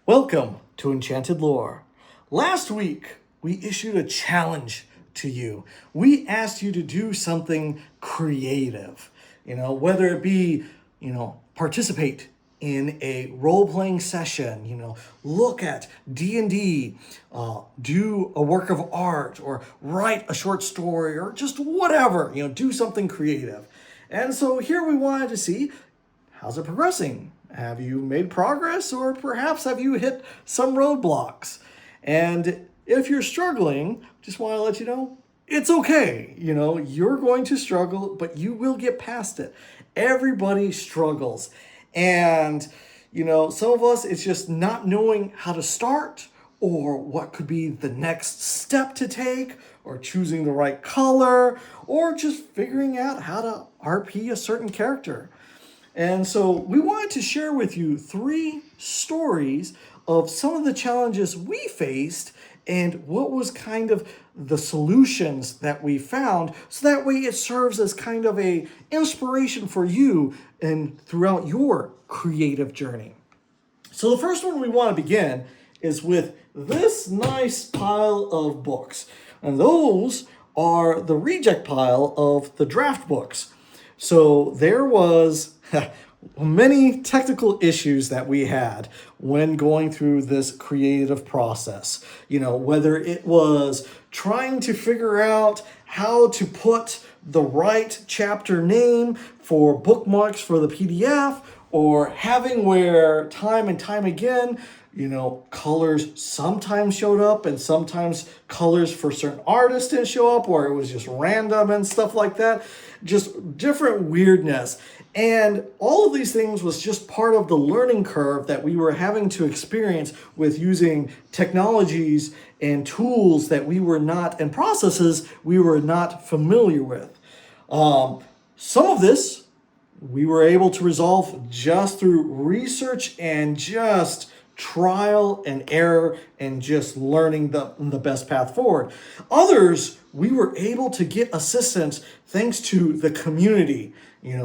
Welcome to Enchanted Lore. Last week, we issued a challenge to you. We asked you to do something creative, whether it be, participate in a role-playing session, look at D&D, do a work of art, or write a short story, or just whatever, do something creative. And so here we wanted to see, how's it progressing? Have you made progress, or perhaps have you hit some roadblocks? And if you're struggling, just want to let you know, it's okay. You're going to struggle, but you will get past it. Everybody struggles. And, some of us, it's just not knowing how to start or what could be the next step to take, or choosing the right color, or just figuring out how to RP a certain character. And so we wanted to share with you 3 stories of some of the challenges we faced and what was kind of the solutions that we found, so that way it serves as kind of a inspiration for you and throughout your creative journey. So the first one we want to begin is with this nice pile of books. And those are the reject pile of the draft books. So there was many technical issues that we had when going through this creative process. Whether it was trying to figure out how to put the right chapter name for bookmarks for the PDF, or having where time and time again, colors sometimes showed up and sometimes colors for certain artists didn't show up, or it was just random and stuff like that. Just different weirdness. And all of these things was just part of the learning curve that we were having to experience with using technologies and tools that we were not, and processes we were not familiar with. Some of this we were able to resolve just through research and just trial and error and just learning the best path forward. Others, we were able to get assistance thanks to the community.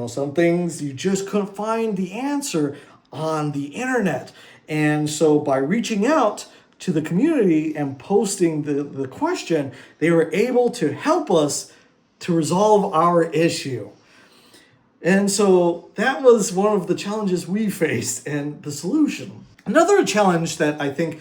Some things you just couldn't find the answer on the internet. And so by reaching out to the community and posting the question, they were able to help us to resolve our issue. And so that was one of the challenges we faced and the solution. Another challenge that I think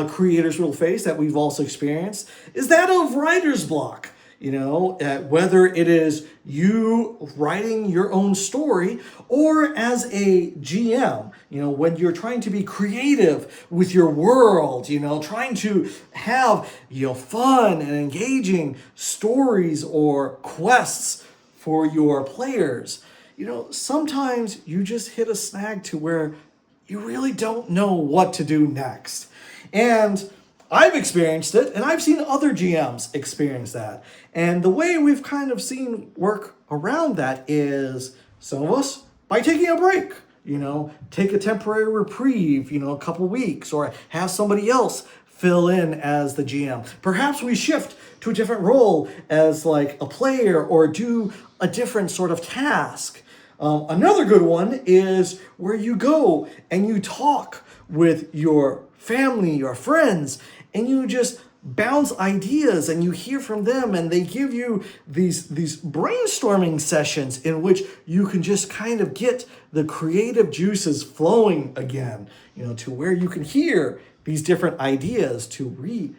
creators will face, that we've also experienced, is that of writer's block. Whether it is you writing your own story, or as a GM, when you're trying to be creative with your world, trying to have, fun and engaging stories or quests for your players. Sometimes you just hit a snag to where you really don't know what to do next. And I've experienced it, and I've seen other GMs experience that. And the way we've kind of seen work around that is, some of us, by taking a break, take a temporary reprieve, a couple weeks, or have somebody else fill in as the GM. Perhaps we shift to a different role as like a player, or do a different sort of task. Another good one is where you go and you talk with your family, your friends, and you just bounce ideas and you hear from them, and they give you these brainstorming sessions in which you can just kind of get the creative juices flowing again, to where you can hear these different ideas to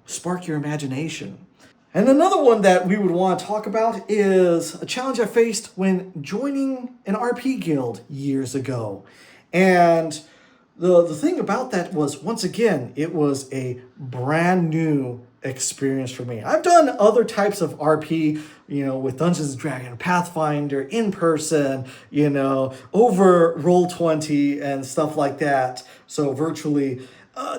spark your imagination. And another one that we would want to talk about is a challenge I faced when joining an RP guild years ago. And the thing about that was, once again, it was a brand new experience for me. I've done other types of RP, with Dungeons & Dragons, Pathfinder, in person, over Roll20 and stuff like that. So virtually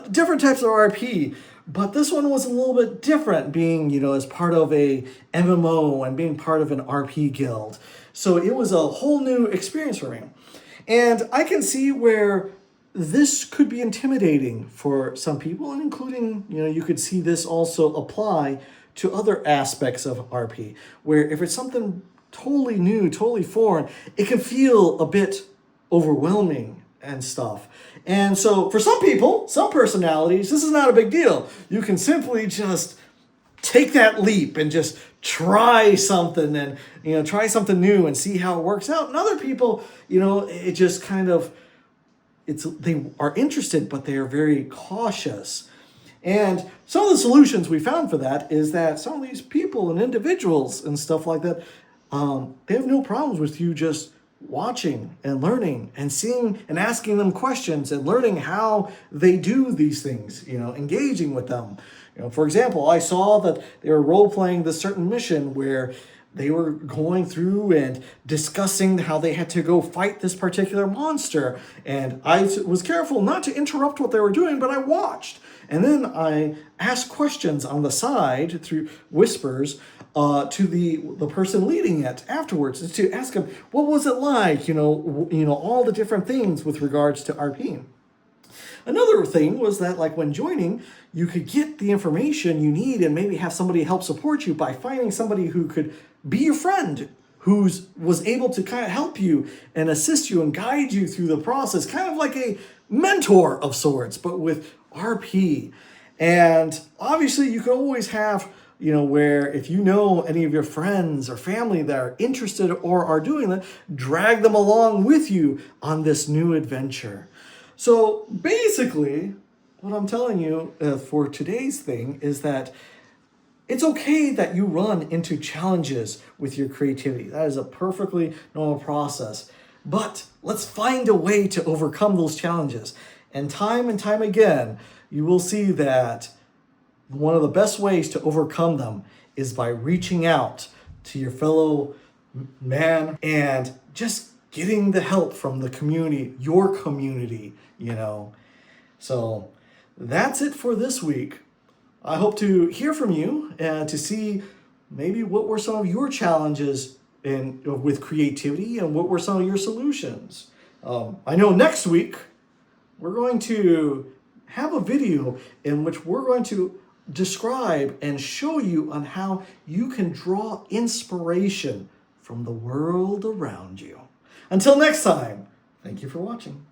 different types of RP. But this one was a little bit different, being, as part of a MMO and being part of an RP guild. So it was a whole new experience for me. And I can see where this could be intimidating for some people, and including, you could see this also apply to other aspects of RP, where if it's something totally new, totally foreign, it can feel a bit overwhelming and stuff. And so for some people, some personalities, this is not a big deal. You can simply just take that leap and just try something, and try something new and see how it works out. And other people, it just kind of, they are interested, but they are very cautious. And some of the solutions we found for that is that some of these people and individuals and stuff like that, they have no problems with you just watching and learning and seeing and asking them questions and learning how they do these things, engaging with them. For example, I saw that they were role-playing this certain mission where they were going through and discussing how they had to go fight this particular monster. And I was careful not to interrupt what they were doing, but I watched. And then I asked questions on the side through whispers to the person leading it afterwards, to ask them, what was it like? All the different things with regards to RP. Another thing was that, like, when joining, you could get the information you need and maybe have somebody help support you by finding somebody who could be your friend, who was able to kind of help you and assist you and guide you through the process, kind of like a mentor of sorts, but with RP. And obviously you could always have, where if any of your friends or family that are interested or are doing that, drag them along with you on this new adventure. So basically, what I'm telling you for today's thing is that it's okay that you run into challenges with your creativity. That is a perfectly normal process. But let's find a way to overcome those challenges. And time again, you will see that one of the best ways to overcome them is by reaching out to your fellow man and just getting the help from the community, your community, So that's it for this week. I hope to hear from you and to see maybe what were some of your challenges with creativity and what were some of your solutions. I know next week we're going to have a video in which we're going to describe and show you on how you can draw inspiration from the world around you. Until next time, thank you for watching.